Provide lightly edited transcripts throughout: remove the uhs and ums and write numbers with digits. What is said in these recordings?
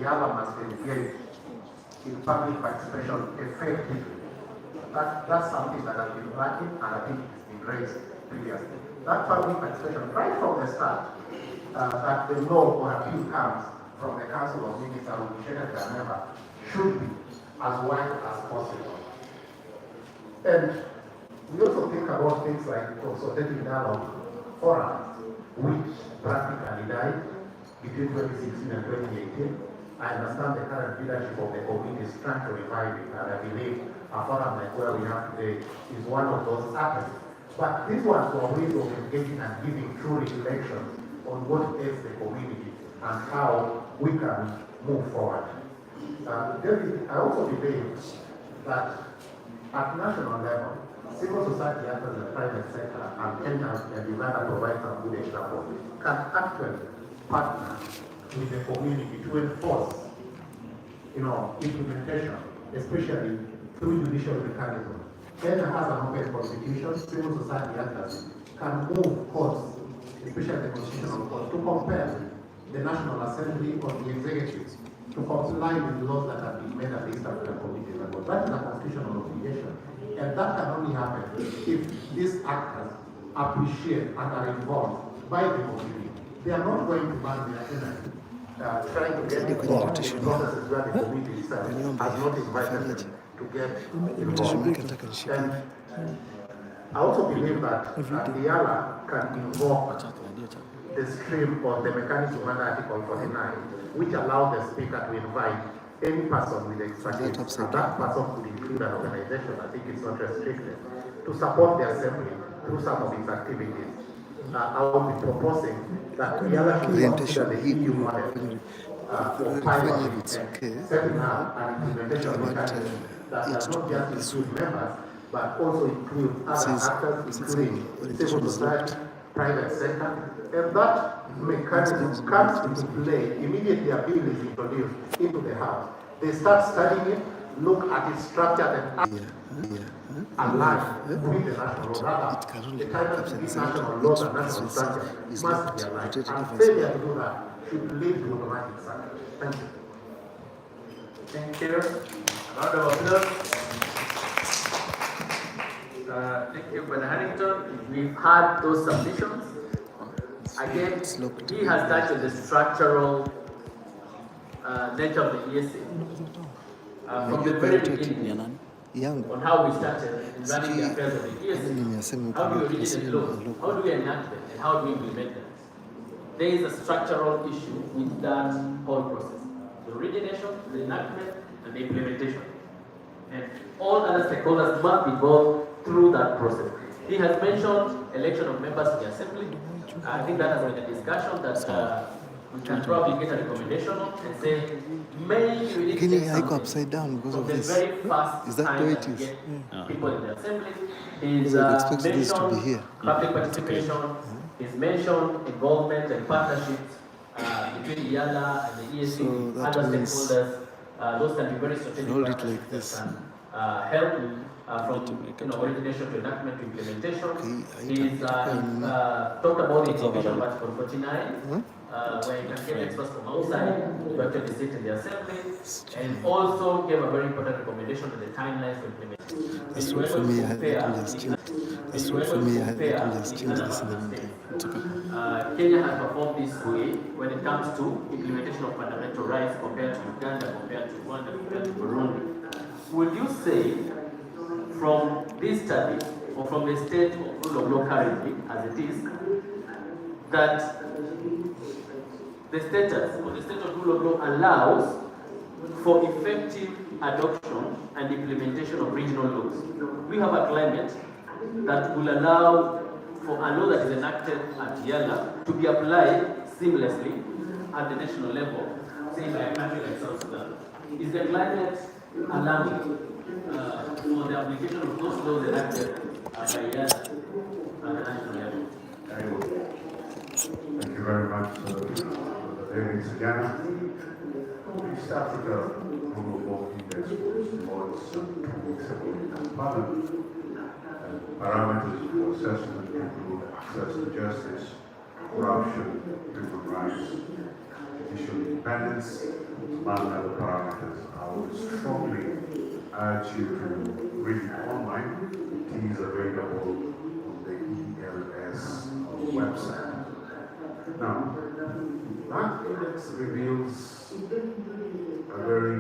Yala must engage in public participation effectively. That's something that has been lacking, and I think it's been raised previously. That public participation, right from the start, that the law or appeal comes from the Council of Ministers or whichever their member, should be as wide as possible. And we also think about things like consultative dialogue forums, which practically died between 2016 and 2018. I understand the current leadership of the committee is trying to revive it, and I believe a forum like where we have today is one of those avenues. But these ones were ways of engaging and giving true reflections on what is the community and how we can move forward. David, I also believe that at national level, civil society actors in the private sector, and Kenya and Uganda provide some good examples, can actually partner with the community to enforce, implementation, especially through judicial mechanisms. Kenya has an open constitution. Civil society actors can move courts, especially the constitutional court, to compel the National Assembly or the executive to comply with laws that have been made at the East African Community level. That is a constitutional obligation. And that can only happen if these actors appreciate and are involved by the community. They are not going to ban their energy, trying to get involved in processes where the community itself has not invited them to get involved. And I also believe that the IALA can invoke the stream or the mechanism under Article 49, which allows the speaker to invite any person with expertise, and that person could include an organization, I think it's not restricted, to support the assembly through some of its activities. I will be proposing that the IALA should consider the EU model for pilot setting up an implementation mechanism that does not just include members, but also include other actors, including civil society, private sector, and that mechanism comes into play immediately a bill is introduced into the House. They start studying it, look at its structure, and align with the national law. The title of these national laws and national structure must be aligned, and failure to do that should lead to automatic sanction. Thank you. Thank you. Round of applause. Thank you, Brother Harrington. We've had those submissions. Again, he has touched on the structural nature of the ESA. From the very beginning, on how we started in running the affairs of the ESA, how do we originate laws, how do we enact them, and how do we implement them? There is a structural issue with that whole process. The origination, the enactment, and the implementation. And all other stakeholders must be involved through that process. He has mentioned election of members to the assembly. I think that has been a discussion that we can probably get a recommendation on and say, maybe we need to take something upside down because of the this. very first Is that time the way that it we is? get people in the assembly. He's expect this to be here. public participation. He's mentioned involvement and partnerships between the IALA and the ESC, So that other means stakeholders. Those can be very strategic hold it partnerships like this. that can help from origination to enactment to implementation. He's talked about the innovation of Article 49, where you can get experts from outside to actually sit in the assembly, and also gave a very important recommendation to the timelines for implementation. That's what for me, I can just change. That's what for me, I can just change this in the meantime. It's okay. Kenya has performed this way when it comes to implementation of fundamental rights compared to Uganda, compared to Rwanda, compared to Burundi. Would you say, from this study, or from the state of rule of law currently, as it is, that the status or the state of rule of law allows for effective adoption and implementation of regional laws? We have a climate that will allow for a law that is enacted at IALA to be applied seamlessly at the national level, say by a country like South Sudan. Is the climate allowing for the application of those laws enacted by IALA at the national level? Very well. Thank you very much, David Sagana. We started a rule of law index was 2 weeks ago in Parliament. Parameters for assessment include access to justice, corruption, human rights, judicial independence, among other parameters. I would strongly urge you to read it online. It is available on the ELS website. Now, that index reveals a very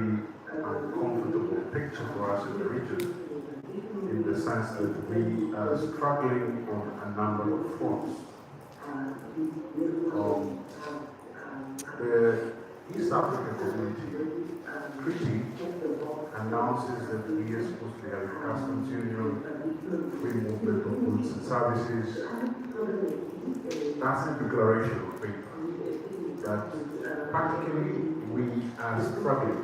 uncomfortable picture for us in the region, in the sense that we are struggling on a number of fronts. The East African Community Treaty announces that we are supposed to have a customs union, free movement of goods and services. That's a declaration of paper. But practically, we are struggling.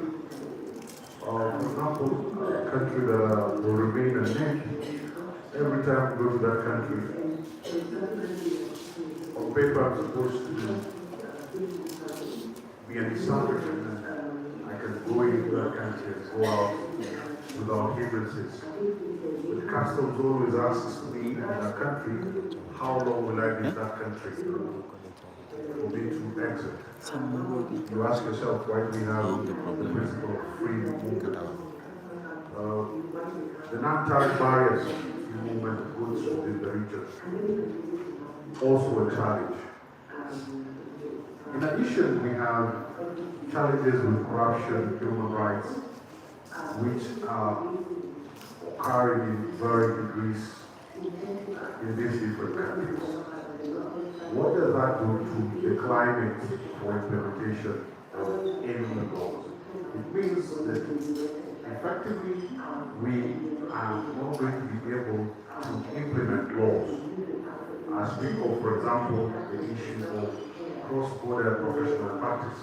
For example, a country that will remain a nation, every time we go to that country, on paper I'm supposed to be an East African, and I can go into that country and go out without hindrances. But customs always asks me in that country, how long will I be in that country for me to exit? You ask yourself, why do we have the principle of free movement? The non-tariff barriers to movement of goods within the region, also a challenge. In addition, we have challenges with corruption, human rights, which are occurring in varying degrees in these different countries. What does that do to the climate for implementation of any laws? It means that effectively we are not going to be able to implement laws. I speak of, for example, the issue of cross-border professional practice.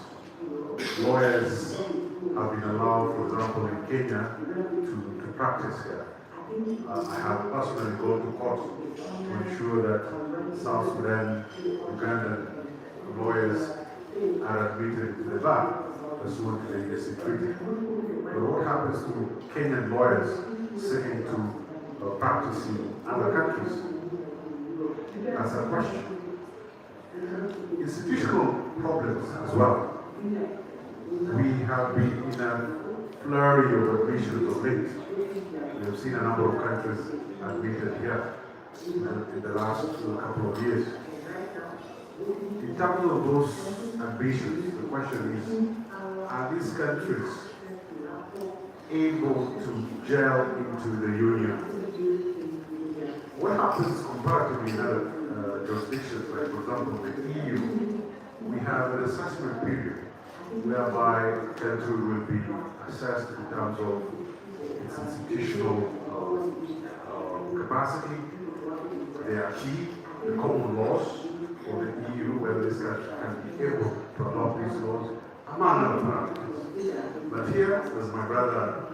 Lawyers have been allowed, for example, in Kenya to practice here. I have personally gone to court to ensure that South Sudan, Ugandan lawyers are admitted to the bar pursuant to the ESC treaty. But what happens to Kenyan lawyers seeking to practice in other countries? That's a question. Institutional problems as well. We have been in a flurry of admissions of late. We have seen a number of countries admitted here in the last couple of years. In terms of those ambitions, the question is, are these countries able to gel into the union? What happens comparatively in other jurisdictions, like for example the EU, we have an assessment period whereby a country will be assessed in terms of its institutional capacity, their key, the common laws for the EU, whether this country can be able to adopt these laws, among other parameters. But here, as my brother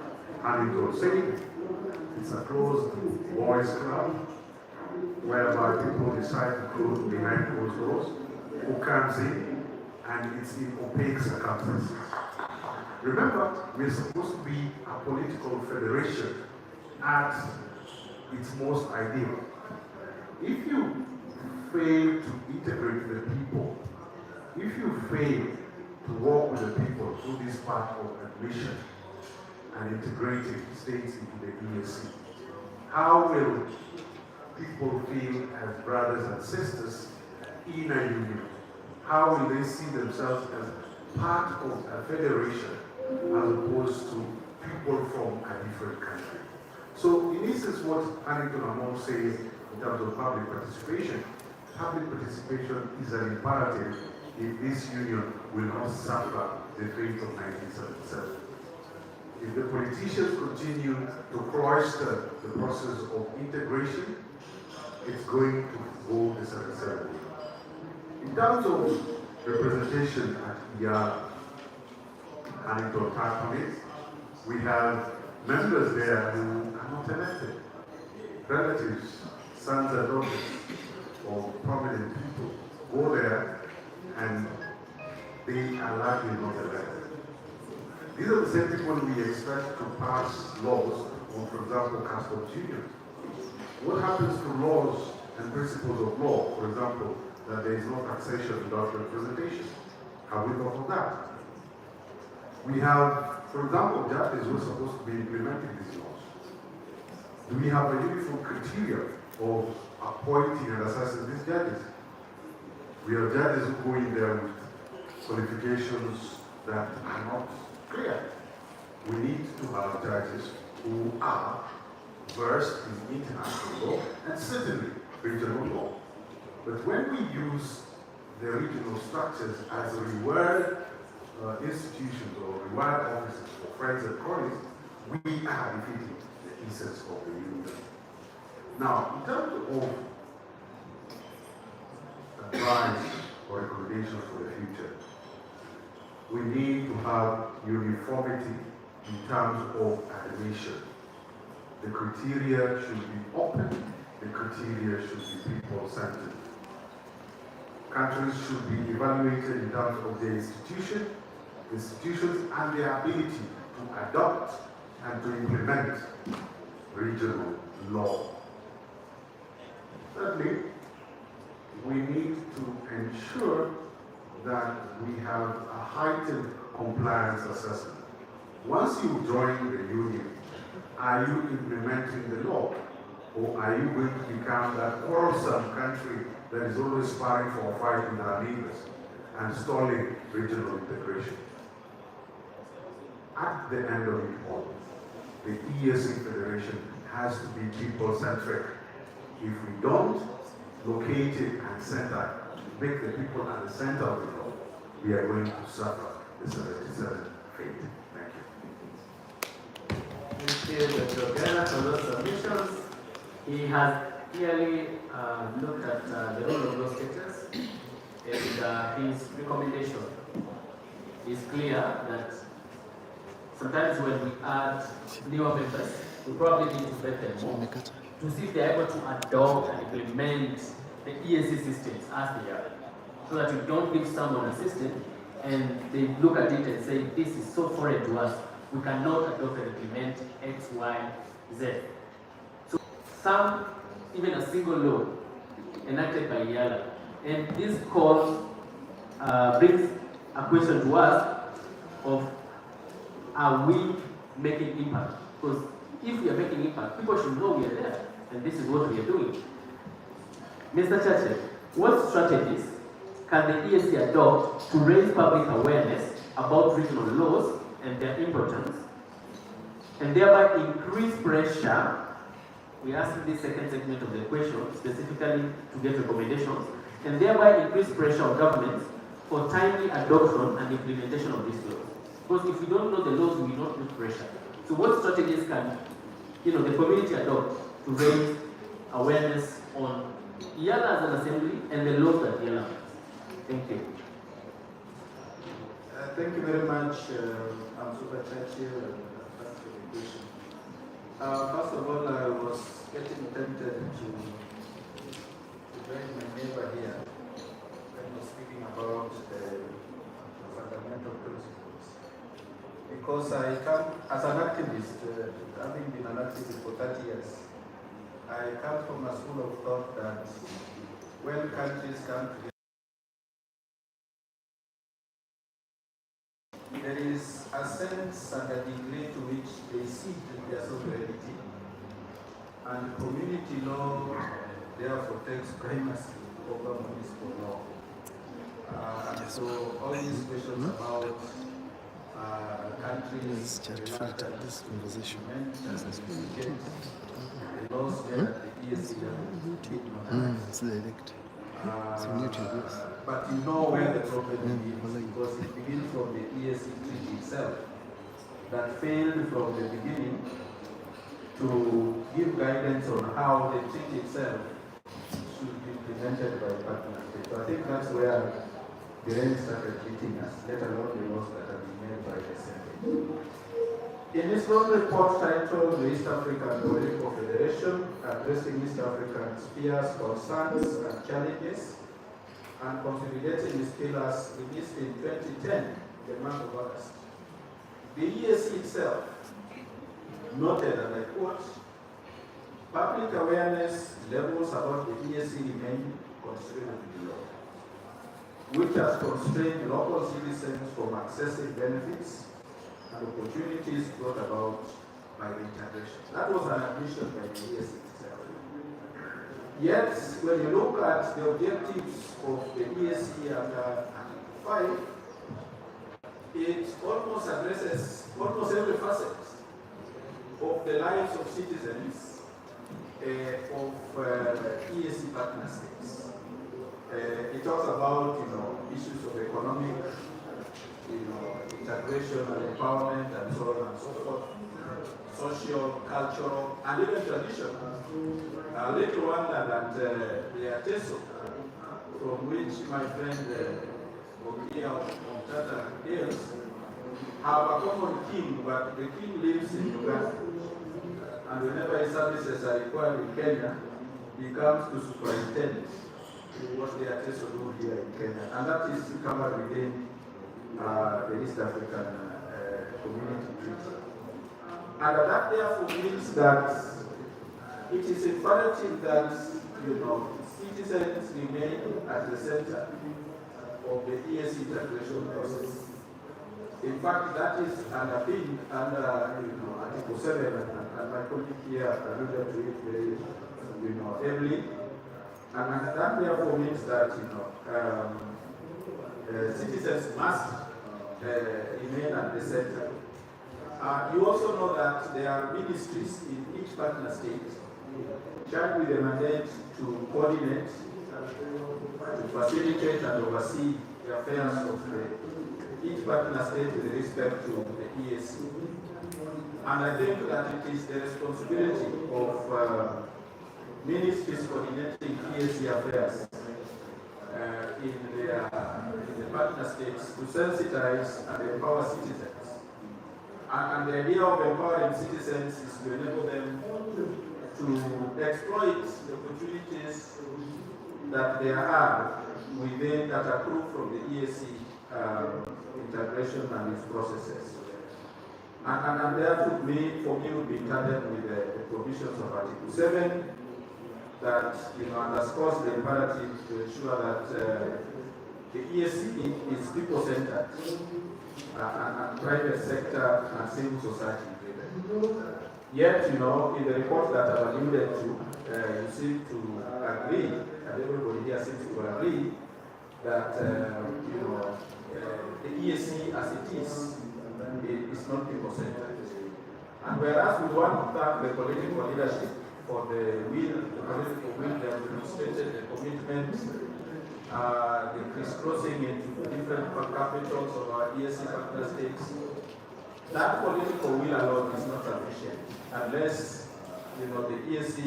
Hamilton said, it's a closed boys' club, whereby people decide to close behind closed doors, who comes in, and it's in opaque circumstances. Remember, we're supposed to be a political federation at its most ideal. If you fail to integrate the people, if you fail to work with the people through this part of admission and integrating states into the ESC, how will people feel as brothers and sisters in a union? How will they see themselves as part of a federation as opposed to people from a different country? So in essence, what Hamilton Amon says in terms of public participation is an imperative if this union will not suffer the fate of 1977. If the politicians continue to cloister the process of integration, it's going to go to 77. In terms of representation at ER, Hamilton touched on it, we have members there who are not elected. Relatives, sons and daughters of prominent people go there and they are likely not elected. These are the same people we expect to pass laws on, for example, customs union. What happens to laws and principles of law, for example, that there is no taxation without representation. Have we thought of that? We have, for example, judges who are supposed to be implementing these laws. Do we have a uniform criteria of appointing and assessing these judges? We have judges who go in there with qualifications that are not clear. We need to have judges who are versed in international law and certainly regional law. But when we use the regional structures as reward institutions or reward offices for friends and colleagues, we are defeating the essence of the union. Now, in terms of advice or recommendations for the future, we need to have uniformity in terms of admission. The criteria should be open, the criteria should be people-centered. Countries should be evaluated in terms of their institutions and their ability to adopt and to implement regional law. Thirdly, we need to ensure that we have a heightened compliance assessment. Once you join the union, are you implementing the law? Or are you going to become that quarrelsome country that is always sparring for a fight with our neighbors and stalling regional integration? At the end of it all, the EAC Federation has to be people-centric. If we don't locate it and center, make the people at the center of it all, we are going to suffer the 77 fate. Thank you. Thank you, Dr. Ghana, for those submissions. He has clearly looked at the role of those states, and his recommendation is clear that sometimes when we add newer members, we probably need to vet them more to see if they are able to adopt and implement the EAC systems as they are, so that you don't give someone a system and they look at it and say, this is so foreign to us, we cannot adopt and implement X, Y, Z. So some, even a single law enacted by Yala, and this cause brings a question to us of, are we making impact? Because if we are making impact, people should know we are there, and this is what we are doing. Mr. Churchill, what strategies can the EAC adopt to raise public awareness about regional laws and their importance, and thereby increase pressure? We asked this second segment of the question specifically to get recommendations, and thereby increase pressure on governments for timely adoption and implementation of these laws. Because if we don't know the laws, we will not put pressure. So what strategies can the community adopt to raise awareness on Yala as an assembly and the laws that Yala has? Thank you. Thank you very much, Super Churchill, and for the question. First of all, I was getting tempted to join my neighbor here when he was speaking about the fundamental principles. Because I come as an activist, having been an activist for 30 years, I come from a school of thought that when countries come together, there is a sense and a degree to which they cede their sovereignty, and community law therefore takes primacy over municipal law. And so all these questions about countries, this conversation. the laws there at the EAC level, It's direct. So new to this. but you know where the problem begins, because it begins from the EAC treaty itself that failed from the beginning to give guidance on how the treaty itself should be implemented by partner states. So I think that's where the rain started hitting us, let alone the laws that have been made by the Assembly. In this long report titled The East African Political Federation, Addressing East African Spheres, Concerns and Challenges, and Consolidating its Pillars, released in 2010, the month of August. The EAC itself noted, and I quote, public awareness levels about the EAC remain constrained below. which has constrained local citizens from accessing benefits and opportunities brought about by the integration. That was an ambition by the EAC itself. Yet, when you look at the objectives of the EAC under Article 5, it almost addresses almost every facet of the lives of citizens of EAC partner states. It talks about issues of economic integration and empowerment and so on and so forth, social, cultural, and even traditional. Later Rwanda and the Ateso, from which my friend Ogia Omtata hails, have a common king, but the king lives in Uganda. And whenever his services are required in Kenya, he comes to superintend what the Ateso do here in Kenya. And that is covered within the East African Community Treaty. And that therefore means that it is imperative that citizens remain at the center of the EAC integration process. In fact, that is underpinned under Article 7, and my colleague here alluded to it very heavily. And that therefore means that citizens must remain at the center. You also know that there are ministries in each partner state charged with the mandate to coordinate, to facilitate and oversee the affairs of each partner state with respect to the EAC. And I think that it is the responsibility of ministries coordinating EAC affairs in the partner states to sensitize and empower citizens. And the idea of empowering citizens is to enable them to exploit the opportunities that there are within that accrue from the EAC integration and its processes. And therefore, for me, would be in tandem with the provisions of Article 7 that underscores the imperative to ensure that the EAC is people-centered and private sector and civil society driven. Yet, in the report that I've alluded to, you seem to agree, and everybody here seems to agree, that the EAC as it is not people-centered. And whereas we want to thank the political leadership for the political will they have demonstrated, the commitment, the crisscrossing into different capitals of our EAC partner states, that political will alone is not sufficient unless the EAC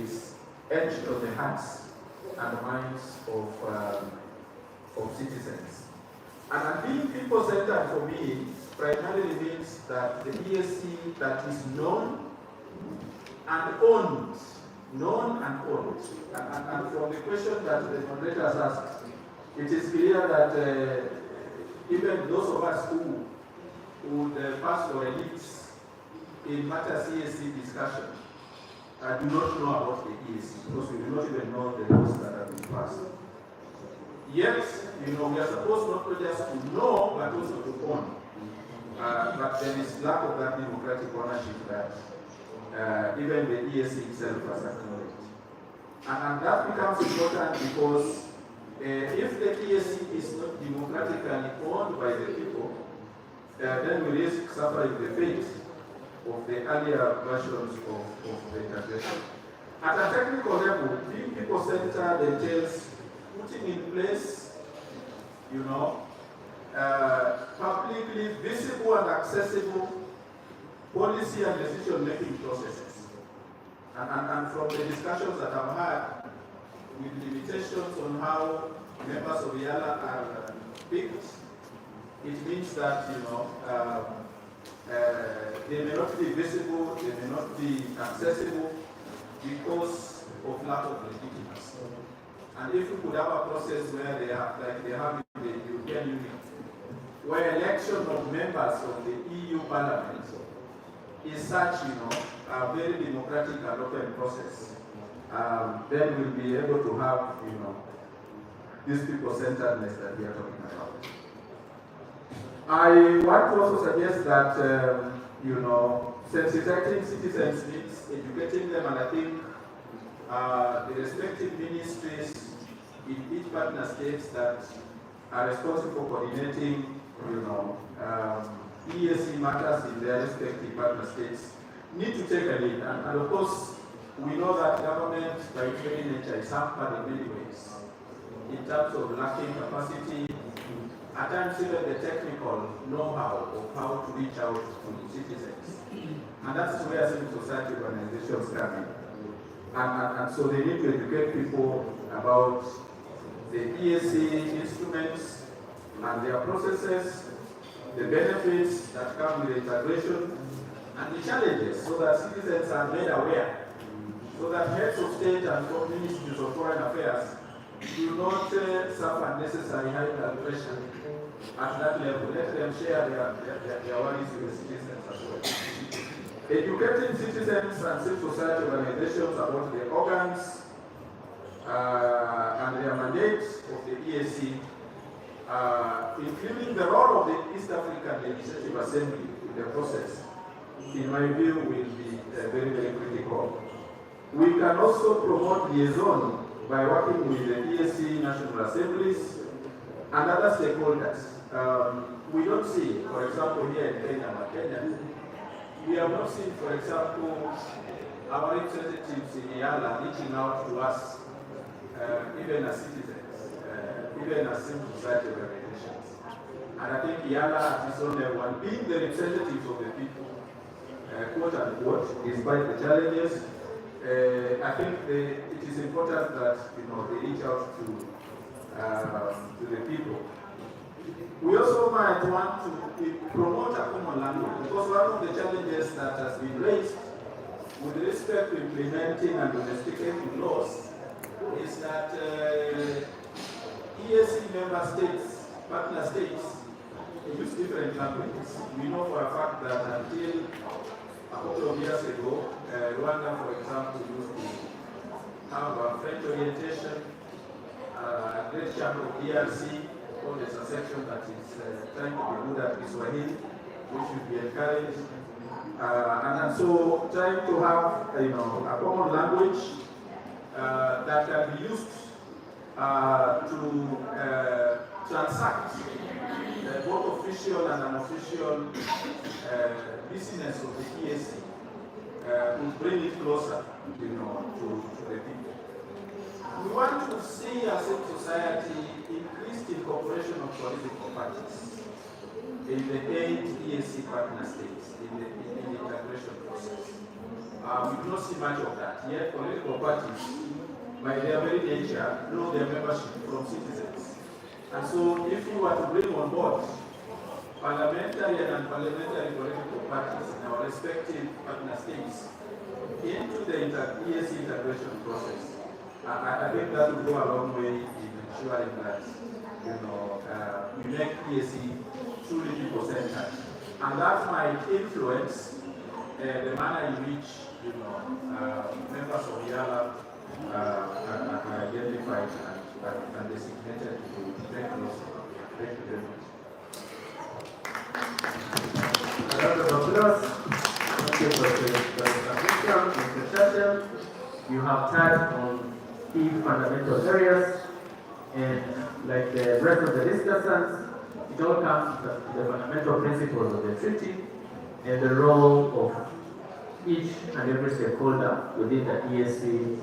is etched on the hearts and minds of citizens. And being people-centered for me primarily means that the EAC that is known and owned. And from the question that the moderators asked, it is clear that even those of us who would pass for elites in matters EAC discussion do not know about the EAC because we do not even know the laws that have been passed. Yet, we are supposed not just to know, but also to own. But there is lack of that democratic ownership that even the EAC itself has acknowledged. And that becomes important because if the EAC is not democratically owned by the people, then we risk suffering the fate of the earlier versions of the integration. At a technical level, being people-centered entails putting in place, publicly visible and accessible policy and decision-making processes. And from the discussions that I've had with limitations on how members of IALA are picked, it means that, they may not be visible, they may not be accessible because of lack of legitimacy. And if we could have a process where they have, like they have in the European Union, where election of members of the EU Parliament is such, a very democratic and open process, then we'll be able to have, this people-centeredness that we are talking about. I want to also suggest that, sensitizing citizens means educating them, and I think the respective ministries in each partner states that are responsible for coordinating, EAC matters in their respective partner states need to take a lead. And of course, we know that government, by its very nature, is hampered in many ways in terms of lacking capacity, at times even the technical know-how of how to reach out to citizens. And that's where civil society organizations come in. And so they need to educate people about the EAC instruments and their processes, the benefits that come with integration, and the challenges, so that citizens are made aware, so that heads of state and ministries of foreign affairs do not suffer unnecessary high blood pressure at that level. Let them share their worries with the citizens as well. Educating citizens and civil society organizations about the organs and their mandates of the EAC, including the role of the East African Legislative Assembly in the process, in my view, will be very, very critical. We can also promote liaison by working with the EAC National Assemblies and other stakeholders. We don't see, for example, here in Kenya, we have not seen, for example, our representatives in Yala reaching out to us, even as citizens, even as civil society organizations. And I think Yala at its own level, being the representatives of the people, quote unquote, despite the challenges, I think it is important that they reach out to the people. We also might want to promote a common language, because one of the challenges that has been raised with respect to implementing and domesticating laws is that EAC member states, partner states, use different languages. We know for a fact that until a couple of years ago, Rwanda, for example, used to have a French orientation, a great chunk of DRC. There's a section that is trying to be good at Kiswahili, which should be encouraged. And so trying to have a common language that can be used to transact both official and unofficial business of the EAC would bring it closer to the people. We want to see as a society increased incorporation of political parties in the 8 EAC partner states in the integration process. We do not see much of that. Yet political parties, by their very nature, know their membership from citizens. And so if you were to bring on board parliamentary and unparliamentary political parties in our respective partner states into the EAC integration process, I think that will go a long way in ensuring that we make EAC truly people-centered, and that might influence the manner in which members of Yala are identified and designated to take those. Thank you very much. A round of applause. Thank you for the presentation, Mr. Churchill. You have touched on key fundamental areas, and like the rest of the discussants, it all comes to the fundamental principles of the treaty and the role of each and every stakeholder within the EAC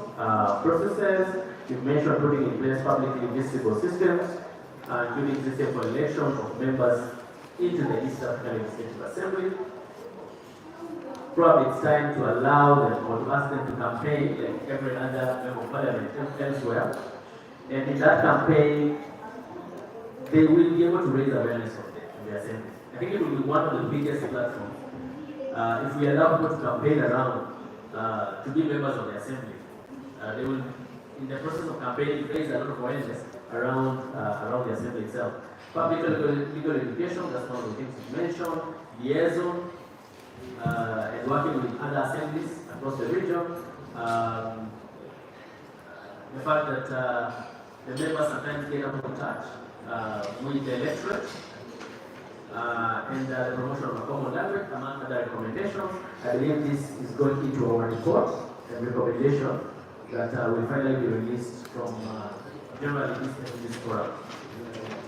processes. You've mentioned putting in place publicly visible systems, including system for election of members into the East African Legislative Assembly. Probably it's time to allow them or to ask them to campaign like every other member of parliament elsewhere. And in that campaign, they will be able to raise awareness of the assembly. I think it will be one of the biggest platforms. If we allow people to campaign around to be members of the assembly, they will, in the process of campaigning, raise a lot of awareness around the assembly itself. Public legal education, that's one of the things you mentioned. Liaison, and working with other assemblies across the region. The fact that the members sometimes get out of touch with the electorate and the promotion of a common language, among other recommendations. I believe this is going into our report and recommendation that will finally be released from generally this forum.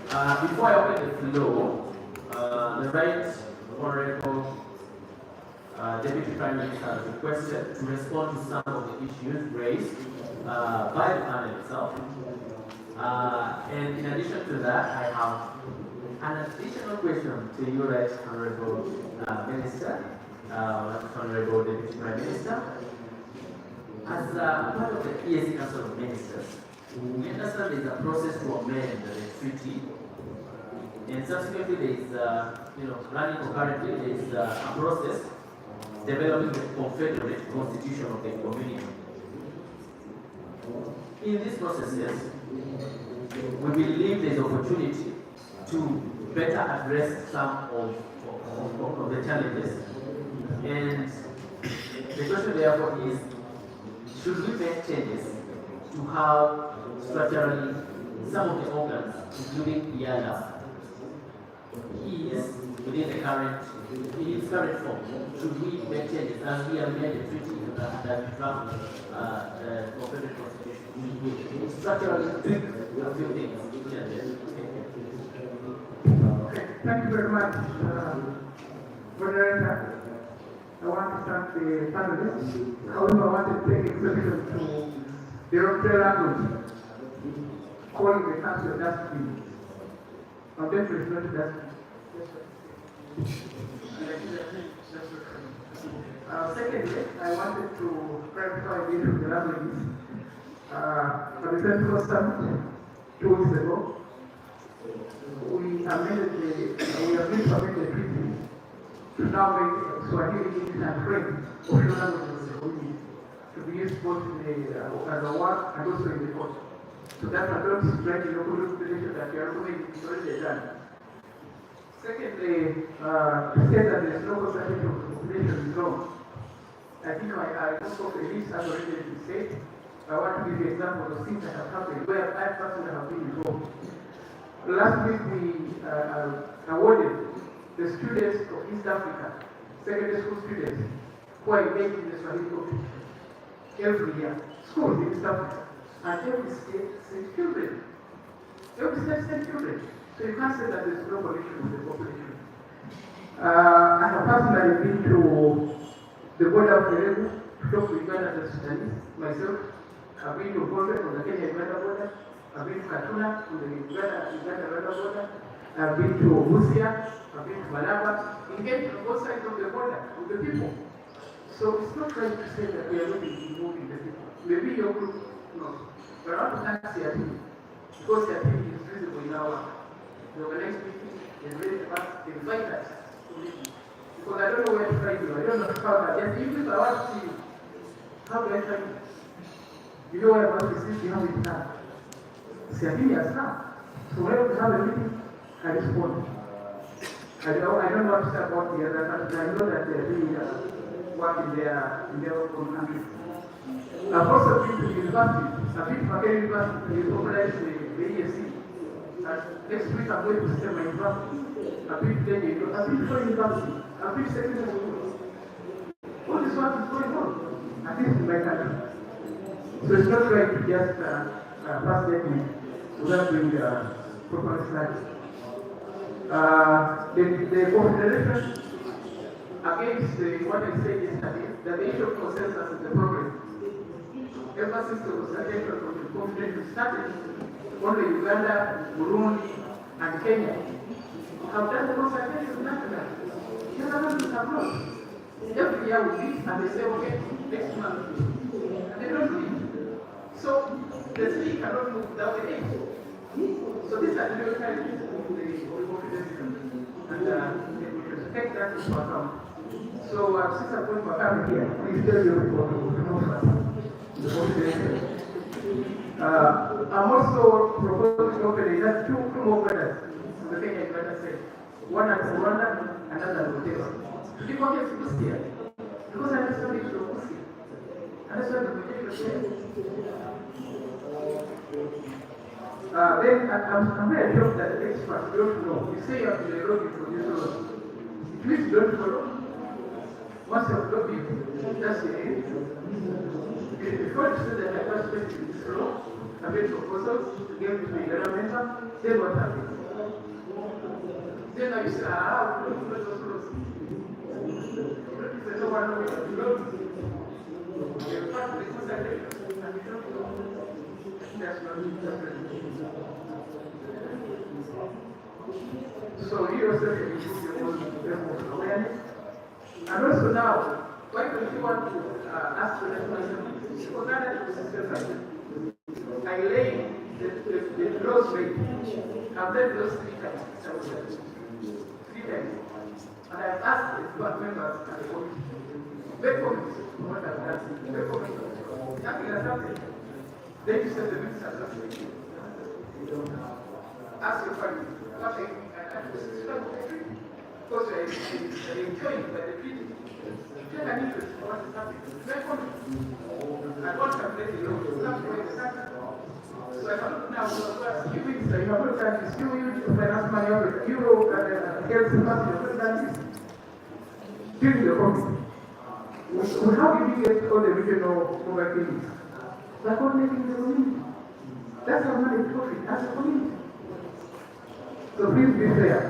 Before I open the floor, the right honorable Deputy Prime Minister has requested to respond to some of the issues raised by the panel itself. And in addition to that, I have an additional question to you, Right Honorable Minister, Honorable Deputy Prime Minister. As part of the EAC Council of Ministers, we understand there is a process to amend the treaty, and subsequently there is, running concurrently, there is a process developing the Confederate Constitution of the community. In these processes, we believe there is opportunity to better address some of the challenges. And the question therefore is, should we make changes to how structurally some of the organs, including IALA, is within the in its current form? Should we make changes as we have made the treaty that we draft the Confederate Constitution? Structurally tweak a few things. Thank you very much, Moderator. I want to thank the panelists. However, I want to take exception to the European language, calling the council dustbin. I'm definitely not a dustbin. Secondly, I wanted to clarify the issue of the languages. At the Central Summit 2 weeks ago, we amended we agreed to amend the treaty to now make Swahili, English, and French official languages of the community to be used both as a work and also in the court. So that adopts like local legislation that we are doing is already done. Secondly, to say that there is no consultation of the population is wrong. I think I also Elise has already been said. I want to give you examples of things that have happened where I personally have been involved. Last week we awarded the students of East Africa, secondary school students, who are engaged in the Swahili competition every year. Schools in East Africa, and every state sends children. Every state sends children. So you can't say that there's no connection with the population. I have personally been to the border of Peru to talk to Uganda and Sudanese myself. I've been to Gombe on the Kenya-Uganda border. I've been to Katuna on the Uganda-Rwanda border. I've been to Busia. I've been to Malaba. Engaged on both sides of the border with the people. So it's not right to say that we are not involving the people. Maybe your group knows. But I want to thank CRT because CRT is visible in our work. The organized meeting is really about the invite us to meet. Because I don't know where to find you. I don't know how to just even if I want to see you. How do I find you? You know what about the system how it now? CRT has now. So whenever we have a meeting, I respond. I don't know what to say about the other countries. I know that they're doing work in their own countries. I've also been to the university. I've been to Makere University. We organized the ESC. Next week I'm going to stay my university. I've been to Kenya. I've been to university. I've been to secondary school. All this work is going on. At least in my country. So it's not right to just pass statement without doing proper study. The confederation against what I said yesterday, that the issue of consensus is the problem. Ever since the consultation of the confederation started, only Uganda, Burundi, and Kenya have done the consultation nationally. The other countries have not. Every year we meet and they say, okay, next month. And they don't do it. So the city cannot move without the aid. So these are the real challenges of the confederation. And we should take that into account. So since I'm going to come here, please tell your people to know the confederation. I'm also proposing to open just two more borders to the Kenya Uganda side. One at Rwanda, another at Busia. To keep on getting Busia. Because I understand the issue of Busia. I understand the potential there. Then I'm very sure that the experts don't know. You say you have to lobby for this law. It means you don't follow. Once you have lobbied, that's the end. Before you say that I participate in this law, I made proposals to get to the environmental, then what happens? Then I say, we don't follow those laws. There's no one knowing what to lobby. In fact, the consultation, and we don't know. That's not so you yourself can improve your own level of awareness. And also now, why don't you want to ask for that question? Because that is system. I lay the close rate. I've done those 3 times. 3 times. And I've asked the board members and the committee. Make comments on what I've done. Make comments. Nothing has happened. Then you said the business has happened. Ask your family. Nothing. Because you're enjoying by the people. Take an interest in what is happening. Make comments. And what can play the role? That's where it's happening. So I don't now you have looked at this, you finance money over you and health department, you have looked at this. During the COVID, how did you get all the regional mobile clinics? By coordinating the community. That's how money profit as a community. So please be fair.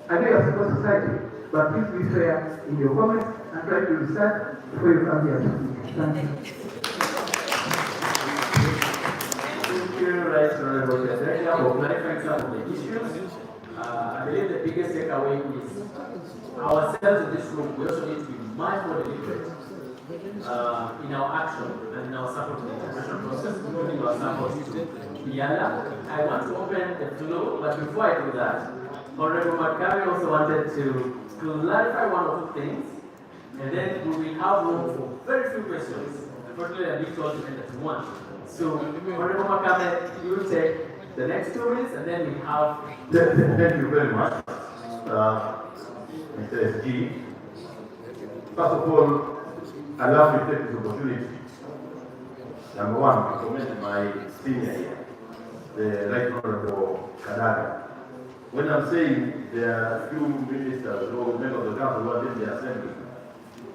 I know you're supposed society, but please be fair in your comments and try to research before you come here to speak. Thank you. Thank you, Right Honorable Secretary, for clarifying some of the issues. I believe the biggest takeaway is ourselves in this room, we also need to be much more deliberate in our action and in our support to the integration process, including our support to Yala. I want to open the floor, but before I do that, Honorable Makari also wanted to clarify 1 or 2 things, and then we will have room for very few questions. Unfortunately, I need to end at 1. So, Honorable Makari, you will take the next 2 minutes, and then we have. Thank you very much, Mr. SG. First of all, allow me to take this opportunity. Number 1, to commend my senior here, the Right Honorable Kadaga. When I'm saying there are few ministers or members of the council who are in the assembly,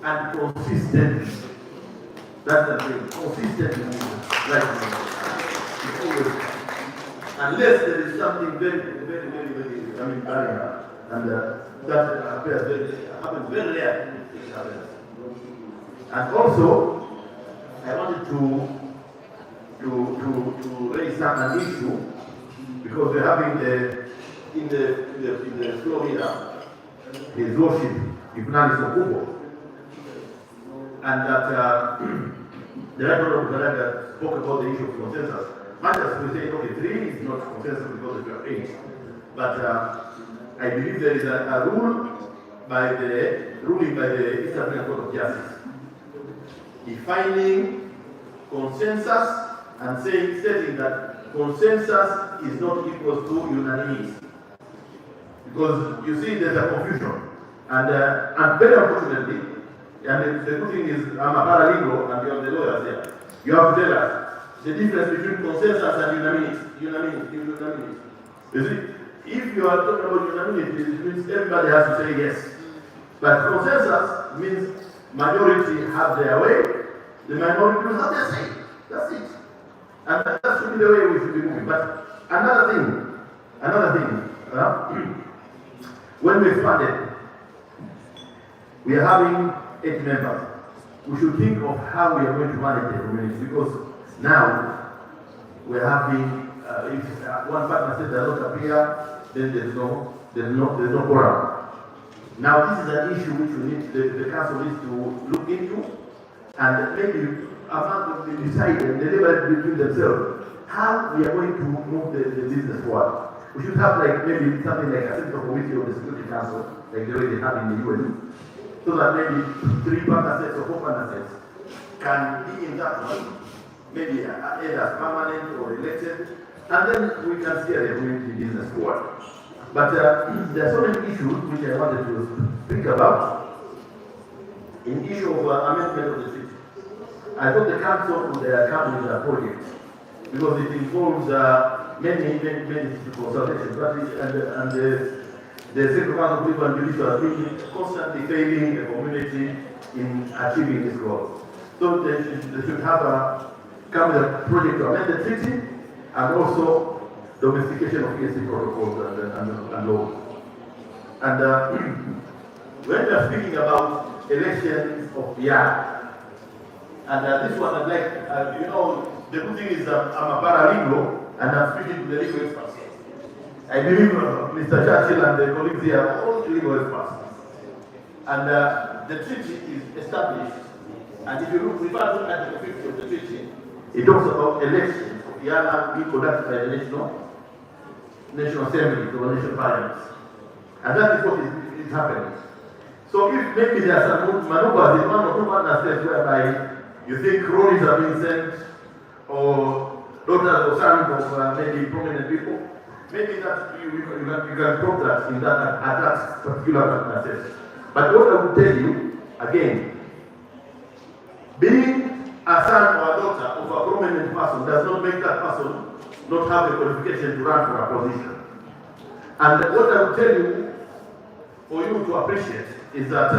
and consistently, that's the thing, consistently, unless there is something very, barrier, and that happens very rare. And also, I wanted to raise an issue because we're having in the floor here, his lordship, Ifnani Sokubo, and that the Right Honorable Kadaga spoke about the issue of consensus. Much as we say, okay, 3 is not consensus because we are 8, but I believe there is a ruling by the East African Court of Justice defining consensus and stating that consensus is not equal to unanimity. Because you see, there's a confusion, and very unfortunately, and the good thing is I'm a paralegal and you have the lawyers there. You have to tell us the difference between consensus and unanimity. You see, if you are talking about unanimity, it means everybody has to say yes. But consensus means majority have their way, the minority will have their say. That's it. And that should be the way we should be moving. But another thing, when we funded, we are having 8 members. We should think of how we are going to manage the community, because now we are having, if one partner says does not appear, then there's no quorum. Now this is an issue which the council needs to look into, and maybe among decide and deliberate between themselves how we are going to move the business forward. We should have maybe something like a central committee of the Security Council, like the way they have in the UN, so that maybe 3 partner sets or 4 partner sets can be in that one, maybe either permanent or elected, and then we can steer the community business forward. But there are so many issues which I wanted to speak about. In issue of amendment of the city, I thought the council would come with a project because it involves many consultations, but the Secretary of People and Judicial has been constantly failing the community in achieving this goal. So they should have come with a project to amend the treaty and also domestication of ESG protocols and laws. And when we are speaking about elections of YA, and this one I'd like, the good thing is that I'm a paralegal and I'm speaking to the legal experts. I believe Mr. Churchill and the colleagues here are all legal experts. And the treaty is established. And if you refer to Article 50 of the treaty, it talks about elections of YA being conducted by the National Assembly, or National Parliament. And that is what is happening. So if maybe there are some maneuvers in one or two partner states whereby you think cronies are being sent, or daughters or sons of maybe prominent people, maybe that you can prompt that in at that particular partner state. But what I will tell you, again, being a son or a daughter of a prominent person does not make that person not have the qualification to run for a position. And what I will tell you, for you to appreciate, is that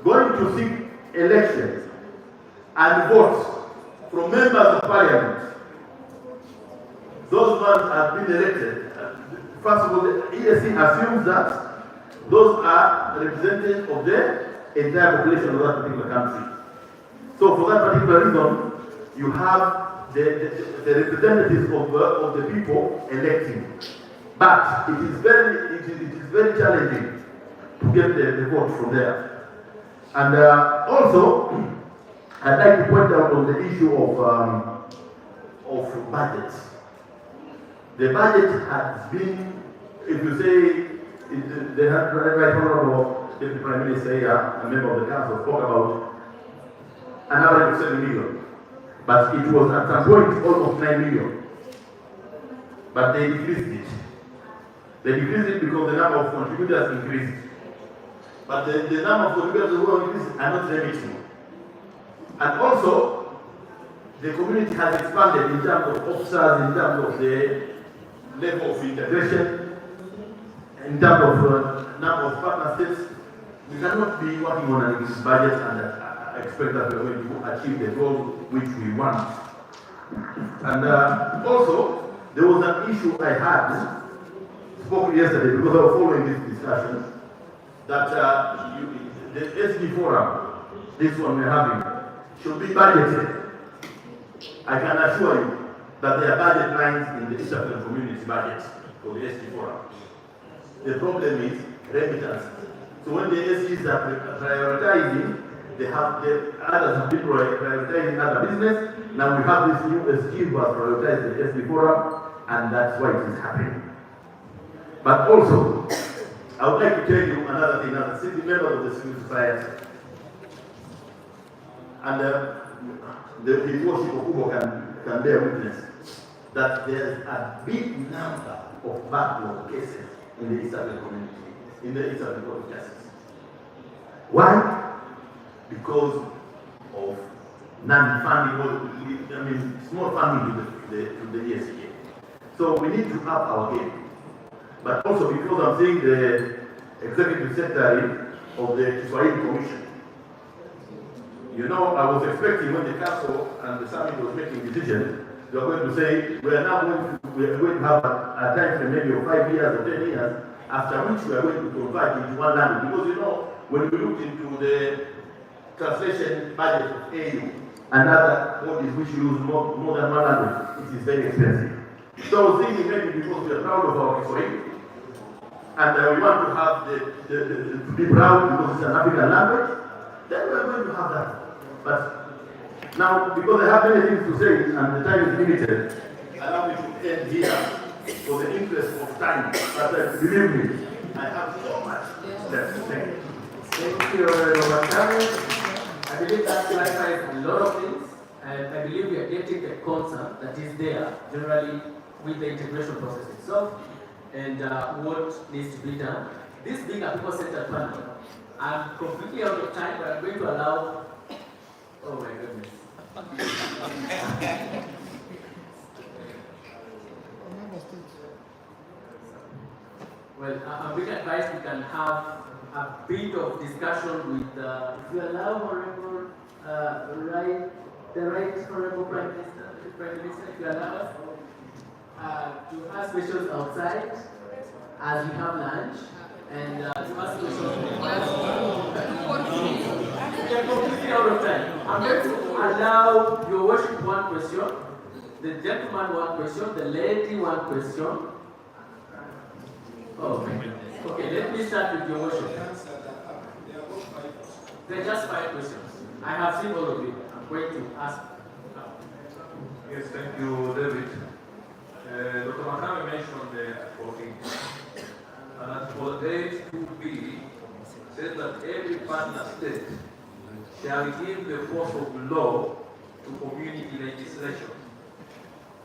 going to seek elections and votes from members of parliament, those ones have been elected. First of all, the ESC assumes that those are representatives of the entire population of that particular country. So for that particular reason, you have the representatives of the people electing. But it is very challenging to get the vote from there. And also, I'd like to point out on the issue of budgets. The budget has been, if you say, the Right Honorable Deputy Prime Minister here, a member of the Council, spoke about an average of 7 million. But it was at some point almost 9 million. But they decreased it. They decreased it because the number of contributors increased. But the number of contributors who are increased are not limiting. And also, the community has expanded in terms of officers, in terms of the level of integration, in terms of number of partner states. We cannot be working on an increased budget and expect that we are going to achieve the goal which we want. And also, there was an issue I had, spoke yesterday because I was following this discussion, that the SG forum, this one we're having, should be budgeted. I can assure you that there are budget lines in the East African Community budget for the SG forum. The problem is remittances. So when the SGs are prioritizing, they have the others have been prioritizing other business. Now we have this new SG who has prioritized the SG forum, and that's why it is happening. But also, I would like to tell you another thing, as a member of the civil society, and the worship of Ubo can bear witness that there is a big number of backlog cases in the East African community, in the East African Court of Justice. Why? Because of non-funding, small funding to the ESG. So we need to up our game. But also because I'm seeing the executive secretary of the Kiswahili Commission. You know, I was expecting when the council and the summit was making decisions, they were going to say, we are going to have a time frame maybe of 5 years or 10 years, after which we are going to convert into one language. Because you know, when we looked into the translation budget of AU and other bodies which use more than one language, it is very expensive. So I was thinking maybe because we are proud of our Kiswahili, and we want to have to be proud because it's an African language, then we are going to have that. But now, because I have many things to say and the time is limited, allow me to end here for the interest of time. But believe me, I have so much left to say. Thank you, Robert. I believe that clarifies a lot of things, and I believe we are getting the concept that is there generally with the integration process itself and what needs to be done. This being a people-centered panel, I'm completely out of time, but I'm going to allow. Oh my goodness. Well, a big advice we can have a bit of discussion with, if you allow Honorable, the right Honorable Prime Minister, if you allow us to ask questions outside as we have lunch, and to ask questions we are completely out of time. I'm going to allow your worship one question, the gentleman one question, the lady one question. Oh, okay, let me start with your worship. There are just 5 questions. I have seen all of you. I'm going to ask. Yes, thank you, David. Dr. Makame mentioned the 14. And as for 8.2b, says that every partner state shall give the force of law to community legislation.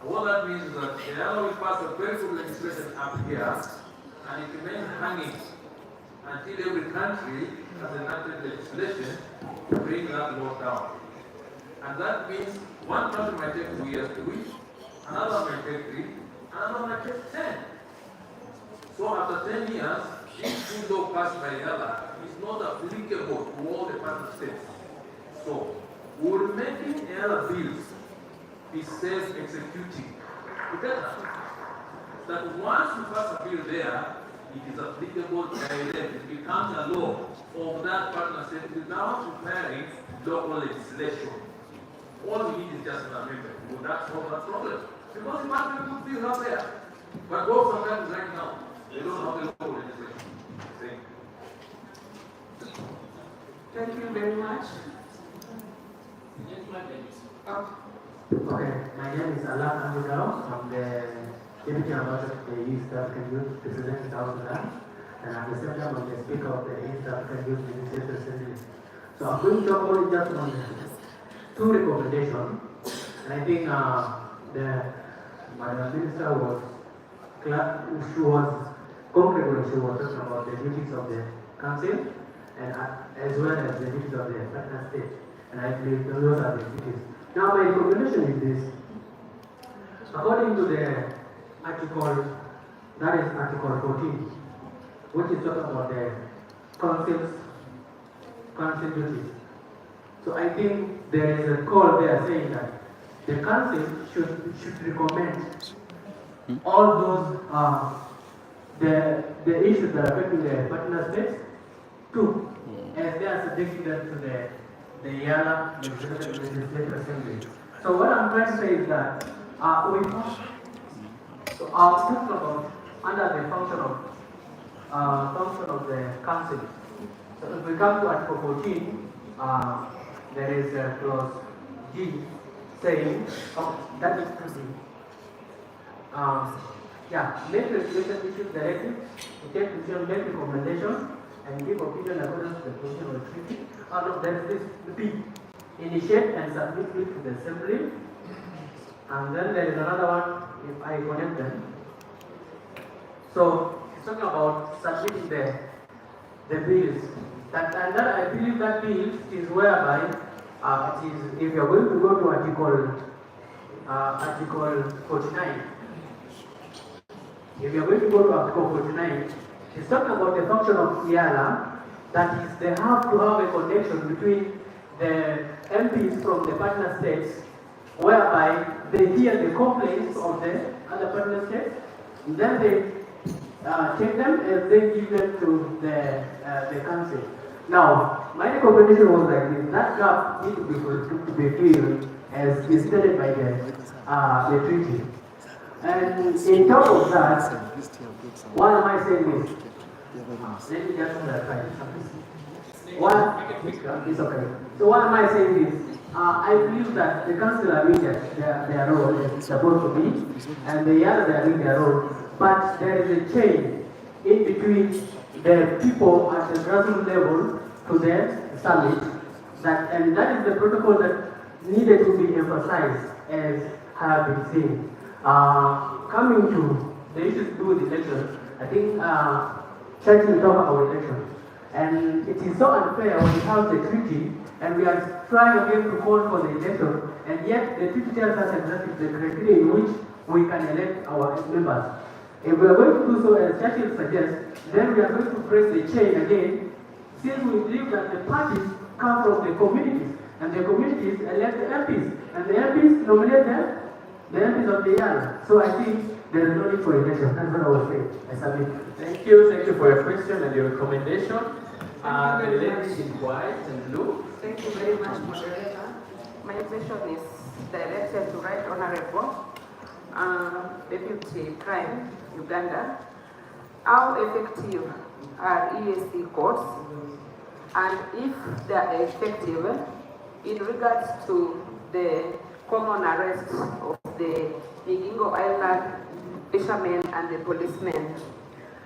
And what that means is that the Ghana will pass a very good legislation up here, and it remains hanging until every country has enacted legislation to bring that law down. And that means one country might take 2 years to reach, another might take 3, another might take 10. So after 10 years, this good law passed by the other is not applicable to all the partner states. So we will making the other bills be self-executing together. That once you pass a bill there, it is applicable direct. It becomes a law of that partner state without preparing local legislation. All we need is just an amendment. Well, that's not that problem. Because the partner good bills out there. But both sometimes right now, they don't have the local legislation. Thank you very much. Okay, my name is Alan Amudao. I'm the Deputy Ambassador to the East African Youth representing South Sudan, and at the same time I'm the Speaker of the East African Youth Legislative Assembly. So I'm going to talk only just on 2 recommendations, and I think Madam Minister was concrete when she was talking about the duties of the Council, and as well as the duties of the partner state, and I believe those are the duties. Now my recommendation is this. According to the article, that is Article 14, which is talking about the council duties. So I think there is a call there saying that the council should recommend all those the issues that are affecting the partner states too, as they are subjecting them to the YALA Legislative Assembly. So what I'm trying to say is that we talking about under the function of the council. So if we come to Article 14, there is a clause G saying that is make legislation issues directive, take decision, make recommendation, and give opinion according to the position of the treaty. No, there is this B, initiate and submit it to the assembly. And then there is another one, if I connect them. So it's talking about submitting the bills. And that I believe that bill is whereby it is, if you are going to go to Article 49. If you are going to go to Article 49, it's talking about the function of YALA, that is, they have to have a connection between the MPs from the partner states, whereby they hear the complaints of the other partner states, and then they take them and then give them to the council. Now, my recommendation was like this: that gap needs to be filled as is stated by the treaty. And in terms of that, what am I saying is, let me just clarify it's okay. So what am I saying is, I believe that the council are doing their role as it's supposed to be, and the other are doing their role, but there is a chain in between the people at the grassroots level to the summit, and that is the protocol that needed to be emphasized as have been seen. Coming to the issues to do with elections, I think Church will talk about elections. And it is so unfair when we have the treaty and we are trying again to call for the election, and yet the treaty tells us exactly the criteria in which we can elect our members. If we are going to do so, as Churchill suggests, then we are going to press the chain again, since we believe that the parties come from the communities, and the communities elect the MPs, and the MPs nominate them, the MPs of the Yala. So I think there is no need for election. That's what I was saying. I submit. Thank you for your question and your recommendation. The lady in white and blue. Thank you very much, moderator. My question is directed to Right Honorable Deputy Prime Uganda. How effective are EAC courts, and if they are effective in regards to the common arrest of the Migingo Island fishermen and the policemen?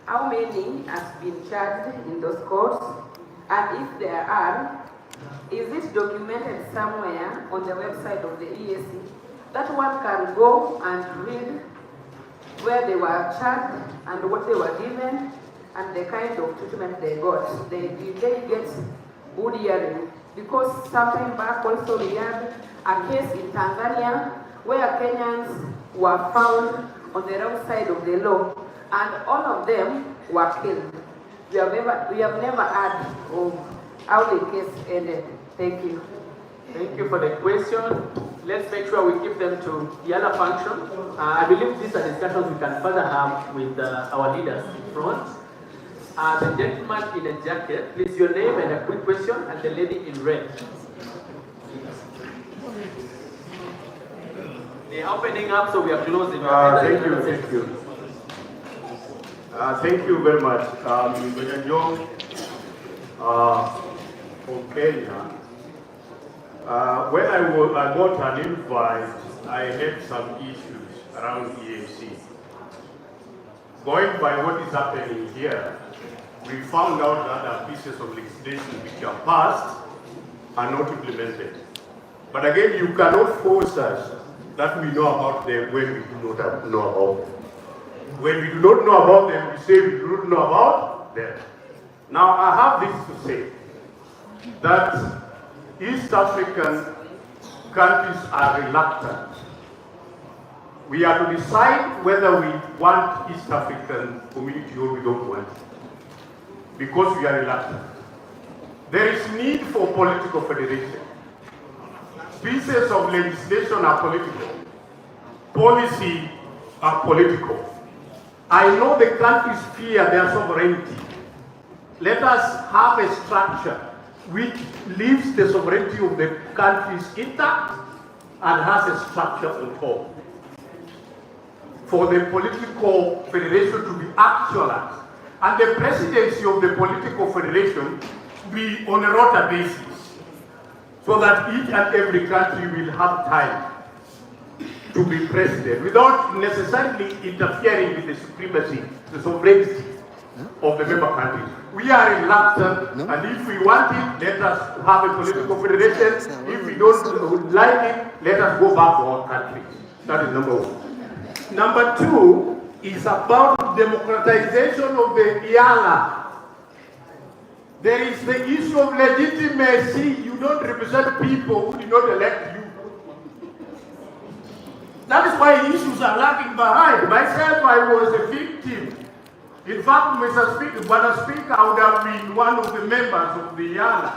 How many has been charged in those courts? And if there are, is it documented somewhere on the website of the EAC that one can go and read where they were charged and what they were given and the kind of treatment they got? Did they get good hearing? Because sometime back also we had a case in Tanzania where Kenyans were found on the wrong side of the law, and all of them were killed. We have never heard of how the case ended. Thank you. Thank you for the question. Let's make sure we keep them to Yala function. I believe these are discussions we can further have with our leaders in front. The gentleman in a jacket, please your name and a quick question, and the lady in red. They are opening up, so we are closing. Thank you. Thank you very much. From Kenya. When I got an invite, I had some issues around EAC. Going by what is happening here, we found out that there are pieces of legislation which are passed are not implemented. But again, you cannot force us that we know about them when we do not know about them. When we do not know about them, we say we do not know about them. Now, I have this to say, that East African countries are reluctant. We are to decide whether we want East African community or we don't want it, because we are reluctant. There is need for political federation. Pieces of legislation are political. Policy are political. I know the countries fear their sovereignty. Let us have a structure which leaves the sovereignty of the countries intact and has a structure on top for the political federation to be actualized, and the presidency of the political federation be on a rota basis, so that each and every country will have time to be president without necessarily interfering with the supremacy, the sovereignty of the member countries. We are reluctant, and if we want it, let us have a political federation. If we don't like it, let us go back to our countries. That is number one. Number two is about democratization of the IALA. There is the issue of legitimacy. You don't represent people who did not elect you. That is why issues are lagging behind. Myself, I was a victim. In fact, Mr. Speaker, I would have been one of the members of the IALA.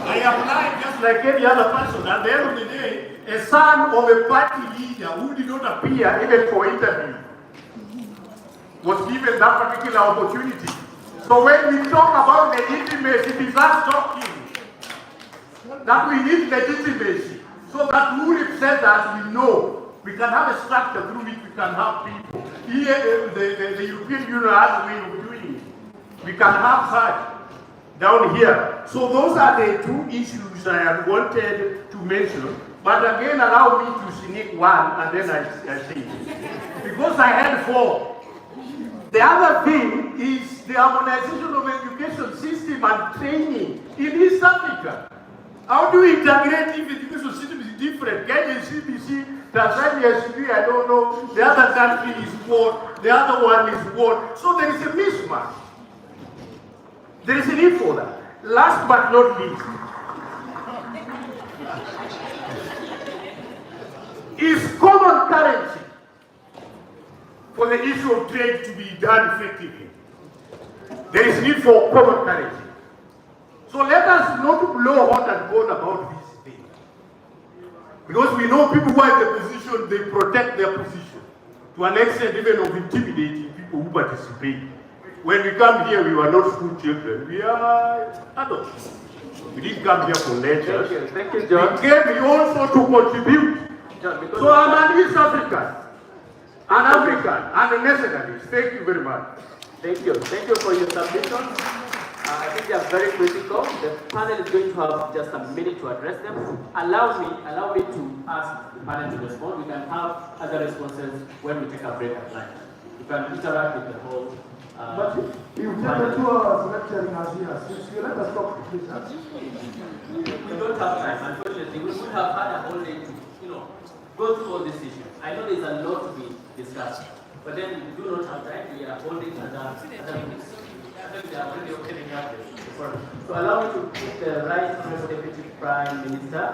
I applied just like any other person. At the end of the day, a son of a party leader who did not appear even for interview was given that particular opportunity. So when we talk about legitimacy, it is us talking that we need legitimacy, so that who represents us, we know. We can have a structure through which we can have people. Here, the European Union has a way of doing it. We can have such down here. So those are the two issues I had wanted to mention. But again, allow me to sneak one, and then I see. Because I had four. The other thing is the harmonization of education system and training in East Africa. How do we integrate if the education system is different? Kenya is CBC, Tanzania is I don't know. The other country is what, the other one is what. So there is a mismatch. There is a need for that. Last but not least, is common currency for the issue of trade to be done effectively. There is need for common courage. So let us not blow hot and cold about this thing. Because we know people who are in the position, they protect their position. To an extent even of intimidating people who participate. When we come here, we were not school children. We are adults. We didn't come here for lectures. Thank you, John. We came also to contribute. John, So I'm an East African, an African, and a nationalist. Thank you very much. Thank you. Thank you for your submissions. I think they are very critical. The panel is going to have just a minute to address them. Allow me to ask the panel to respond. We can have other responses when we take a break at lunch. You can interact with the whole. But you take the 2 hours lecturing us here. You let us talk, please. We don't have time, unfortunately. We would have had a whole day to, go through all these issues. I know there's a lot to be discussed, but then we do not have time. We are holding other meetings. I think they are already opening up the forum. So allow me to put the right Honorable Deputy Prime Minister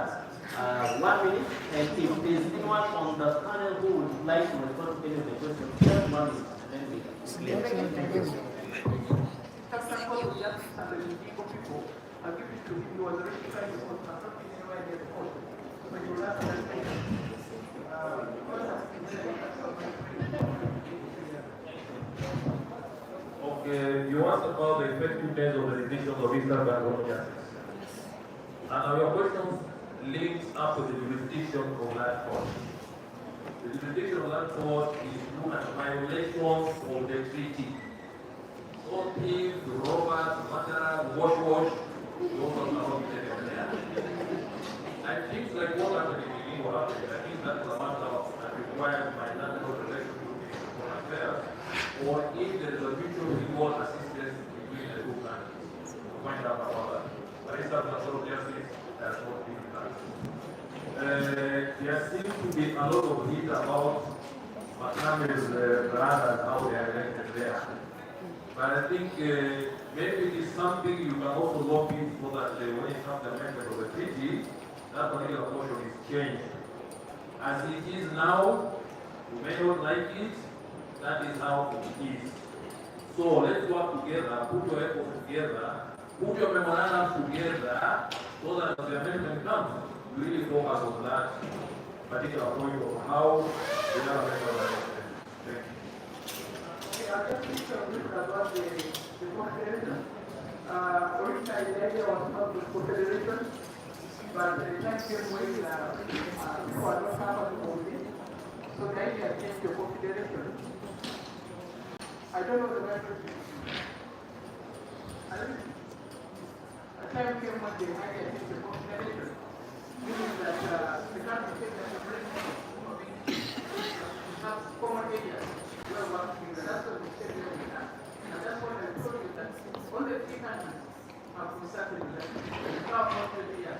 1 minute, and if there's anyone on the panel who would like to respond to any of the questions, just 1 minute, and then we clear. Thank you. Okay, you asked about the effectiveness of the decisions of Eastern African justice. And your question links up to the jurisdiction of that court. The jurisdiction of that court is look at violations of the treaty. So thieves, robbers, murderers, wash, those are not taken there. And things like what happened in England, I think that's a matter that requires financial relations with foreign affairs, or if there is a mutual equal assistance between the two countries. To find out about that. But it's not sort of justice that's not being done. There seems to be a lot of heat about Makame's brothers, how they are elected there. But I think maybe it is something you can also look in so that when it comes to the amendment of the treaty, that particular portion is changed. As it is now, you may not like it, that is how it is. So let's work together, put your efforts together, put your memorandums together, so that the amendment comes, you really focus on that particular point of how the other members are elected. Thank you. I just think about the confederation. Originally, the idea was not the confederation, but the time came when people are not happy about it. So the idea came to confederation. I don't know the right thing. A time came when the idea came to confederation, meaning that the country takes a separate have common areas. That's what we said and that's what I told you that all the 3 countries have been started with that. It's not here.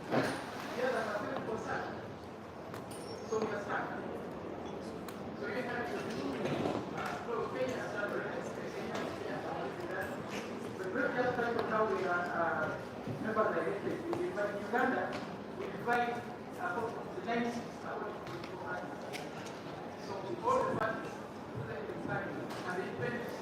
The others are very concerned. So we are stuck. So you have to do Kenya started the great just like how we are members are elected. But in Uganda, we divide the 9 seats according to the So all the parties and the independence